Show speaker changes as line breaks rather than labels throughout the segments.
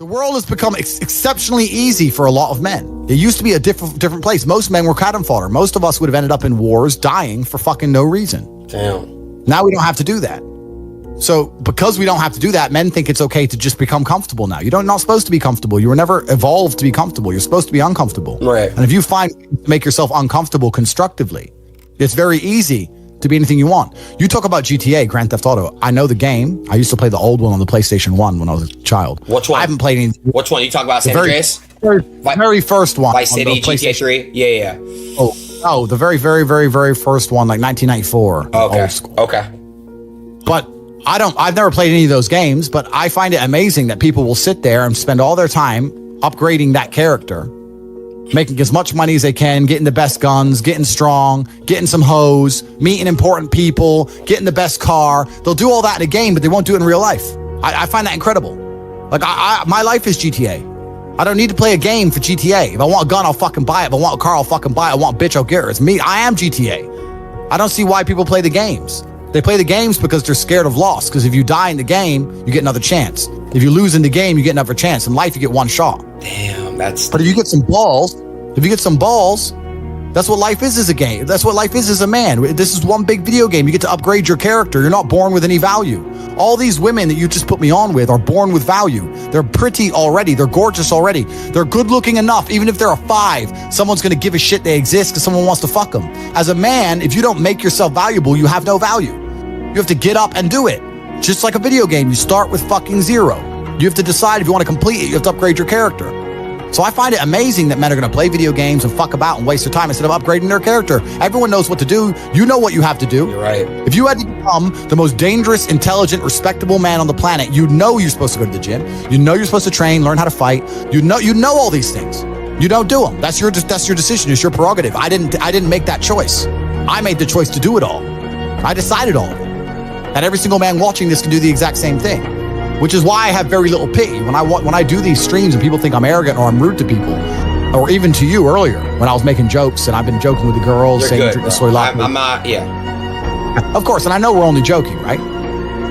The world has become exceptionally easy for a lot of men. It used to be a different place. Most men were cannon fodder. Most of us would have ended up in wars, dying for fucking no reason.
Damn.
Now we don't have to do that. So because we don't have to do that, men think it's okay to just become comfortable now. You're not supposed to be comfortable. You were never evolved to be comfortable. You're supposed to be uncomfortable.
Right.
And if you make yourself uncomfortable constructively, it's very easy to be anything you want. You talk about GTA, Grand Theft Auto. I know the game. I used to play the old one on the PlayStation 1 when I was a child.
Which one?
I haven't played any.
Which one? You talk about San Andreas?
Very first one.
Vice City, GTA 3? Yeah.
Oh, the very, very, very, very first one, like 1994.
Okay.
Old school.
Okay.
But I've never played any of those games, but I find it amazing that people will sit there and spend all their time upgrading that character, making as much money as they can, getting the best guns, getting strong, getting some hoes, meeting important people, getting the best car. They'll do all that in a game, but they won't do it in real life. I find that incredible. Like, my life is GTA. I don't need to play a game for GTA. If I want a gun, I'll fucking buy it. If I want a car, I'll fucking buy it. I want a bitch, I'll get her. It's me. I am GTA. I don't see why people play the games. They play the games because they're scared of loss. Because if you die in the game, you get another chance. If you lose in the game, you get another chance. In life, you get one shot.
Damn, that's...
But if you get some balls, that's what life is as a game. That's what life is as a man. This is one big video game. You get to upgrade your character. You're not born with any value. All these women that you just put me on with are born with value. They're pretty already. They're gorgeous already. They're good looking enough. Even if they're a 5, someone's going to give a shit they exist because someone wants to fuck them. As a man, if you don't make yourself valuable, you have no value. You have to get up and do it. Just like a video game, you start with fucking 0. You have to decide if you want to complete it. You have to upgrade your character. So I find it amazing that men are going to play video games and fuck about and waste their time instead of upgrading their character. Everyone knows what to do. You know what you have to do.
You're right.
If you had to become the most dangerous, intelligent, respectable man on the planet, you know you're supposed to go to the gym. You know you're supposed to train, learn how to fight. You know all these things. You don't do them. That's your decision. It's your prerogative. I didn't make that choice. I made the choice to do it all. I decided all of it. And every single man watching this can do the exact same thing, which is why I have very little pity. When I do these streams and people think I'm arrogant or I'm rude to people, or even to you earlier when I was making jokes and I've been joking with the girls,
You're
saying
good,
drink the soy latte.
I'm not, yeah.
Of course, and I know we're only joking, right?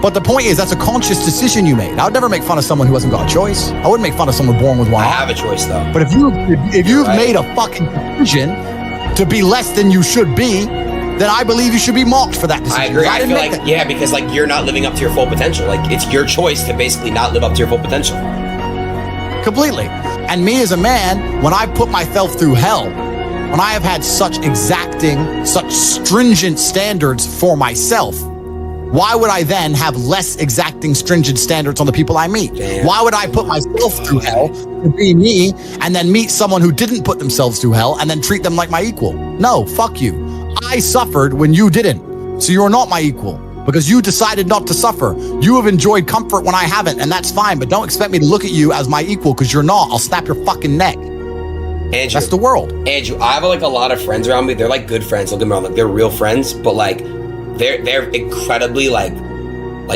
But the point is, that's a conscious decision you made. I would never make fun of someone who hasn't got a choice. I wouldn't make fun of someone born with one.
I have a choice though.
But if you've made a fucking decision to be less than you should be, then I believe you should be mocked for that decision.
I agree. I feel like, yeah, because like you're not living up to your full potential. Like it's your choice to basically not live up to your full potential.
Completely. And me as a man, when I put myself through hell, when I have had such exacting, such stringent standards for myself, why would I then have less exacting, stringent standards on the people I meet?
Damn.
Why would I put myself through hell to be me and then meet someone who didn't put themselves through hell and then treat them like my equal? No, fuck you. I suffered when you didn't. So you're not my equal because you decided not to suffer. You have enjoyed comfort when I haven't, and that's fine, but don't expect me to look at you as my equal because you're not. I'll snap your fucking neck.
Andrew,
that's the world.
Andrew, I have like a lot of friends around me. They're like good friends. Don't get me wrong, like they're real friends, but like they're incredibly like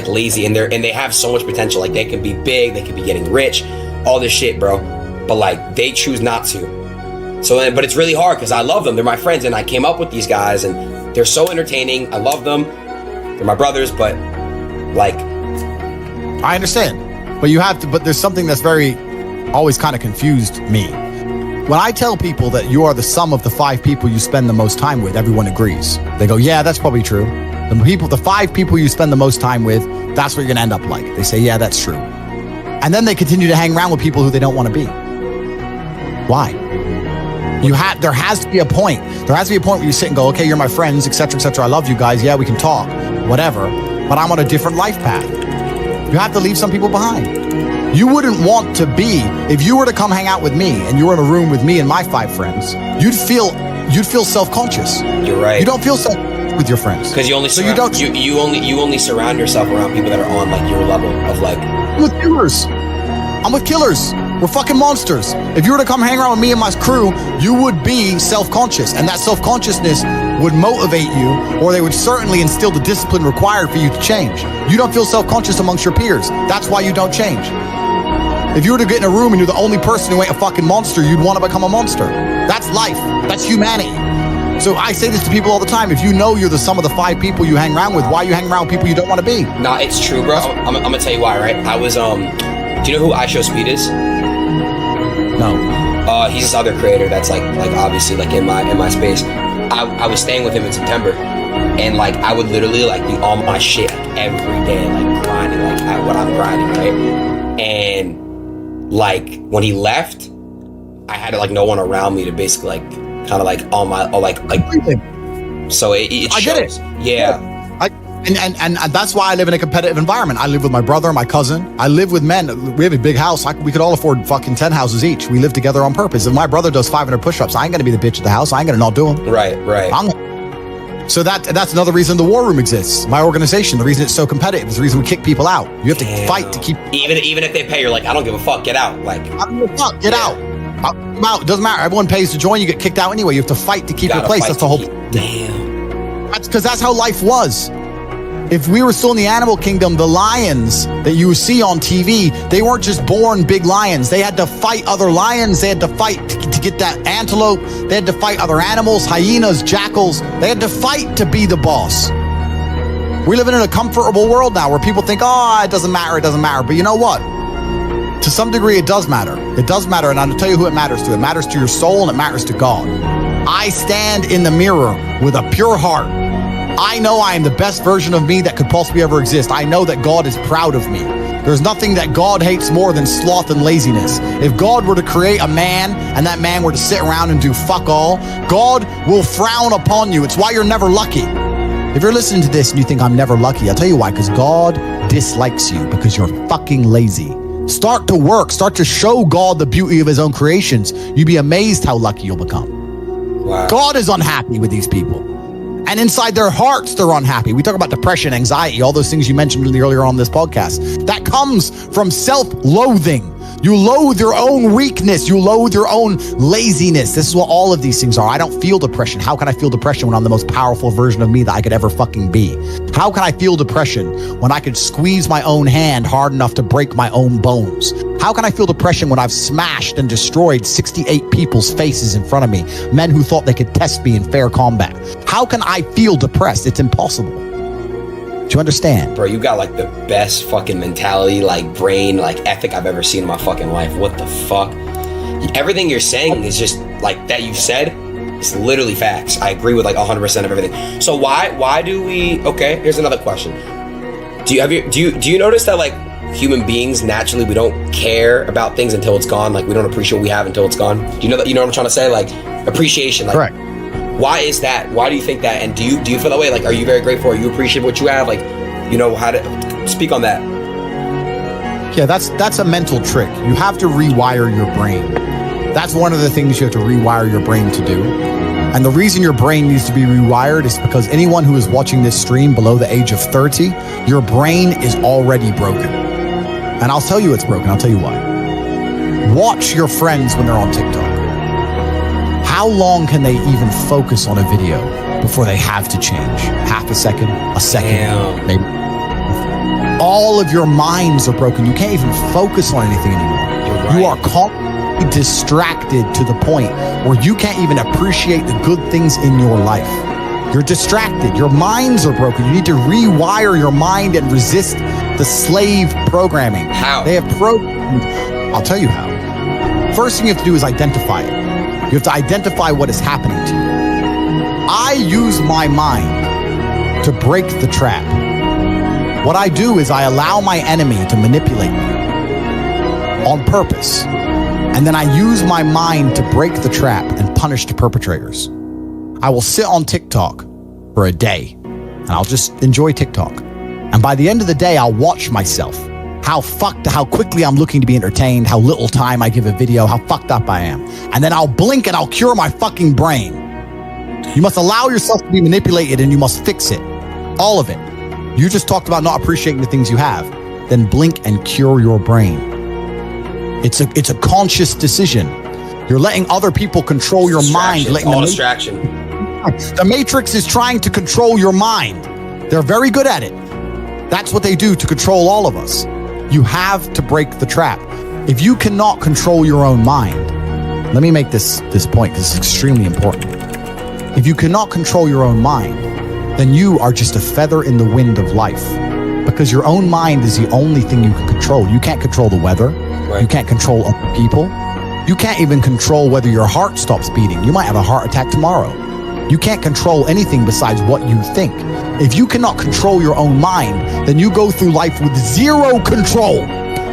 lazy and they have so much potential. Like they can be big, they can be getting rich, all this shit, bro. But like they choose not to. So, but it's really hard because I love them. They're my friends, and I came up with these guys, and they're so entertaining. I love them. They're my brothers, but like,
I understand. But you have to. But there's something that's always kind of confused me. When I tell people that you are the sum of the 5 people you spend the most time with, everyone agrees. They go, "Yeah, that's probably true." The 5 people you spend the most time with, that's what you're gonna end up like. They say, "Yeah, that's true," and then they continue to hang around with people who they don't want to be. Why? There has to be a point. There has to be a point where you sit and go, okay, you're my friends, etc., etc. I love you guys. Yeah, we can talk, whatever. But I'm on a different life path. You have to leave some people behind. You wouldn't want to be, if you were to come hang out with me and you were in a room with me and my 5 friends, you'd feel self-conscious.
You're right.
You don't feel self-conscious with your friends.
Because you only surround yourself around people that are on like your level of like. I'm with killers. We're fucking monsters. If you were to come hang around with me and my crew, you would be self-conscious, and that self-consciousness would motivate you, or they would certainly instill the discipline required for you to change. You don't feel self-conscious amongst your peers. That's why you don't change. If you were to get in a room and you're the only person who ain't a fucking monster, you'd want to become a monster. That's life. That's humanity. So I say this to people all the time. If you know you're the sum of the 5 people you hang around with, why you hang around with people you don't want to be? Nah, it's true, bro. I'm gonna tell you why, right? I was Do you know who I Show Speed is?
No.
He's this other creator that's like obviously like in my space. I was staying with him in September, and like I would literally like be on my shit like, every day, like grinding, like what I'm grinding, right? And like when he left, I had like no one around me to basically like kind of like on my like. So it shows.
I get it.
Yeah.
And that's why I live in a competitive environment. I live with my brother, my cousin. I live with men. We have a big house. We could all afford fucking 10 houses each. We live together on purpose. If my brother does 500 push-ups, I ain't gonna be the bitch at the house. I ain't gonna not do them.
Right.
So that's another reason the war room exists. My organization, the reason it's so competitive is the reason we kick people out. You have to fight to keep.
Even if they pay, you're like, I don't give a fuck. Get out. Like,
I don't give a fuck. Get out. I'm out. It doesn't matter. Everyone pays to join. You get kicked out anyway. You have to fight to keep your place. That's the whole.
Damn.
That's because that's how life was. If we were still in the animal kingdom, the lions that you see on TV, they weren't just born big lions. They had to fight other lions. They had to fight to get that antelope. They had to fight other animals, hyenas, jackals. They had to fight to be the boss. We live in a comfortable world now where people think, oh, it doesn't matter. But you know what? To some degree, it does matter. It does matter. And I'll tell you who it matters to. It matters to your soul and it matters to God. I stand in the mirror with a pure heart. I know I am the best version of me that could possibly ever exist. I know that God is proud of me. There's nothing that God hates more than sloth and laziness. If God were to create a man and that man were to sit around and do fuck all, God will frown upon you. It's why you're never lucky. If you're listening to this and you think I'm never lucky, I'll tell you why, because God dislikes you because you're fucking lazy. Start to work. Start to show God the beauty of his own creations. You'd be amazed how lucky you'll become.
Wow.
God is unhappy with these people. And inside their hearts, they're unhappy. We talk about depression, anxiety, all those things you mentioned earlier on this podcast. That comes from self-loathing. You loathe your own weakness. You loathe your own laziness. This is what all of these things are. I don't feel depression. How can I feel depression when I'm the most powerful version of me that I could ever fucking be? How can I feel depression when I could squeeze my own hand hard enough to break my own bones? How can I feel depression when I've smashed and destroyed 68 people's faces in front of me, men who thought they could test me in fair combat? How can I feel depressed? It's impossible. Do you understand?
Bro, you got like the best fucking mentality, like brain, like ethic I've ever seen in my fucking life. What the fuck? Everything you're saying is just like that you said. It's literally facts. I agree with like 100% of everything. So why do we? Okay, here's another question. Do you notice that like human beings naturally we don't care about things until it's gone? Like we don't appreciate what we have until it's gone. Do you know that? You know what I'm trying to say? Like appreciation. Like,
correct.
Why is that? Why do you think that? And do you feel that way? Like, are you very grateful? Are you appreciate what you have? Like, you know how to speak on that?
Yeah, that's a mental trick. You have to rewire your brain. That's one of the things you have to rewire your brain to do. And the reason your brain needs to be rewired is because anyone who is watching this stream below the age of 30, your brain is already broken. And I'll tell you it's broken. I'll tell you why. Watch your friends when they're on TikTok. How long can they even focus on a video before they have to change? Half a second,
Damn.
maybe. All of your minds are broken. You can't even focus on anything anymore.
You're right.
You are constantly distracted to the point where you can't even appreciate the good things in your life. You're distracted. Your minds are broken. You need to rewire your mind and resist the slave programming.
How?
They have programmed. I'll tell you how. First thing you have to do is identify it. You have to identify what is happening to you. I use my mind to break the trap. What I do is I allow my enemy to manipulate me on purpose. And then I use my mind to break the trap and punish the perpetrators. I will sit on TikTok for a day and I'll just enjoy TikTok. And by the end of the day, I'll watch myself. How quickly I'm looking to be entertained, how little time I give a video, how fucked up I am. And then I'll blink and I'll cure my fucking brain. You must allow yourself to be manipulated and you must fix it. All of it. You just talked about not appreciating the things you have. Then blink and cure your brain. It's a conscious decision. You're letting other people control your mind.
Letting all distraction.
The Matrix is trying to control your mind. They're very good at it. That's what they do to control all of us. You have to break the trap. If you cannot control your own mind, let me make this point because it's extremely important. If you cannot control your own mind, then you are just a feather in the wind of life because your own mind is the only thing you can control. You can't control the weather.
Right.
You can't control other people. You can't even control whether your heart stops beating. You might have a heart attack tomorrow. You can't control anything besides what you think. If you cannot control your own mind, then you go through life with zero control,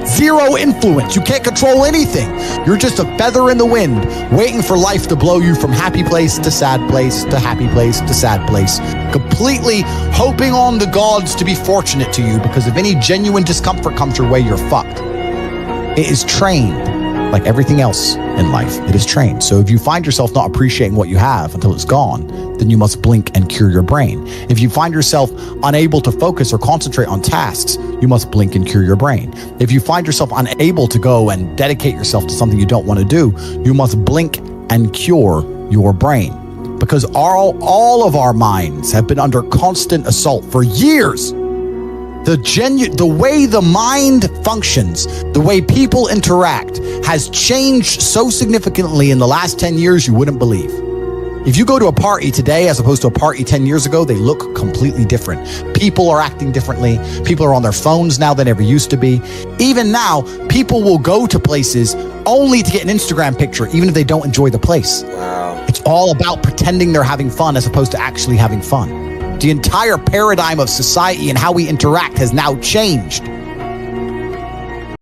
zero influence. You can't control anything. You're just a feather in the wind, waiting for life to blow you from happy place to sad place to happy place to sad place, completely hoping on the gods to be fortunate to you, because if any genuine discomfort comes your way, you're fucked. It is trained. Like everything else in life, it is trained. So if you find yourself not appreciating what you have until it's gone, then you must blink and cure your brain. If you find yourself unable to focus or concentrate on tasks, you must blink and cure your brain. If you find yourself unable to go and dedicate yourself to something you don't want to do, you must blink and cure your brain. Because all of our minds have been under constant assault for years. The way the mind functions, the way people interact has changed so significantly in the last 10 years you wouldn't believe. If you go to a party today as opposed to a party 10 years ago, they look completely different. People are acting differently. People are on their phones now than ever used to be. Even now, people will go to places only to get an Instagram picture, even if they don't enjoy the place.
Wow.
It's all about pretending they're having fun as opposed to actually having fun. The entire paradigm of society and how we interact has now changed.